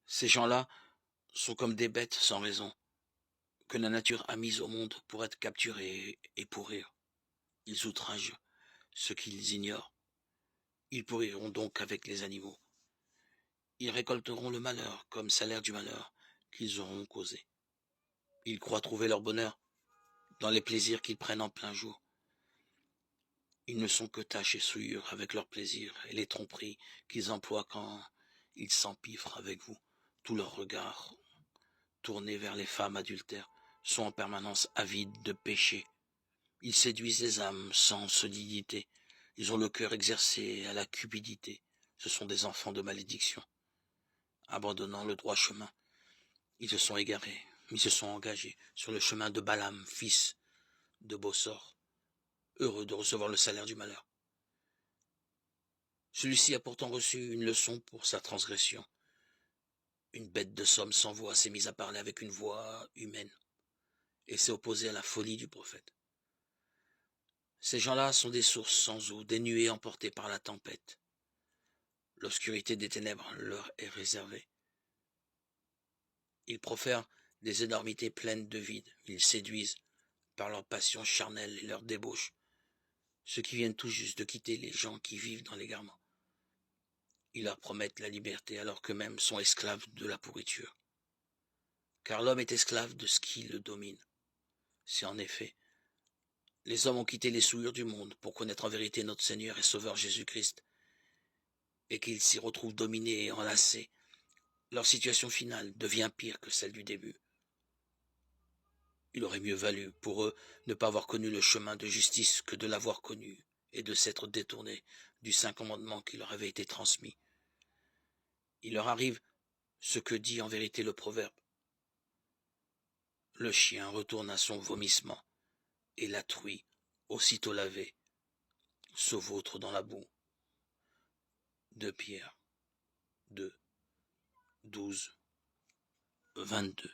Ces gens-là sont comme des bêtes sans raison, que la nature a mises au monde pour être capturées et pourrir. Ils outragent ce qu'ils ignorent. Ils pourriront donc avec les animaux. Ils récolteront le malheur comme salaire du malheur qu'ils auront causé. Ils croient trouver leur bonheur dans les plaisirs qu'ils prennent en plein jour. Ils ne sont que taches et souillures avec leurs plaisirs et les tromperies qu'ils emploient quand ils s'empiffrent avec vous. Tous leurs regards, tournés vers les femmes adultères, sont en permanence avides de péché. Ils séduisent les âmes sans solidité. Ils ont le cœur exercé à la cupidité. Ce sont des enfants de malédiction. Abandonnant le droit chemin, ils se sont égarés. Ils se sont engagés sur le chemin de Balaam, fils de Bossor, heureux de recevoir le salaire du malheur. Celui-ci a pourtant reçu une leçon pour sa transgression. Une bête de somme sans voix s'est mise à parler avec une voix humaine et s'est opposée à la folie du prophète. Ces gens-là sont des sources sans eau, des nuées emportées par la tempête. L'obscurité des ténèbres leur est réservée. Ils profèrent des énormités pleines de vide. Ils séduisent par leur passion charnelle et leur débauche ceux qui viennent tout juste de quitter les gens qui vivent dans l'égarement. Ils leur promettent la liberté alors qu'eux-mêmes sont esclaves de la pourriture. Car l'homme est esclave de ce qui le domine. C'est en effet, les hommes ont quitté les souillures du monde pour connaître en vérité notre Seigneur et Sauveur Jésus-Christ, et qu'ils s'y retrouvent dominés et enlacés. Leur situation finale devient pire que celle du début. Il aurait mieux valu pour eux ne pas avoir connu le chemin de justice que de l'avoir connu et de s'être détournés du saint commandement qui leur avait été transmis. Il leur arrive ce que dit en vérité le proverbe. Le chien retourne à son vomissement, et la truie, aussitôt lavée, se vautre dans la boue. 2 Pierre 2, 12, 22.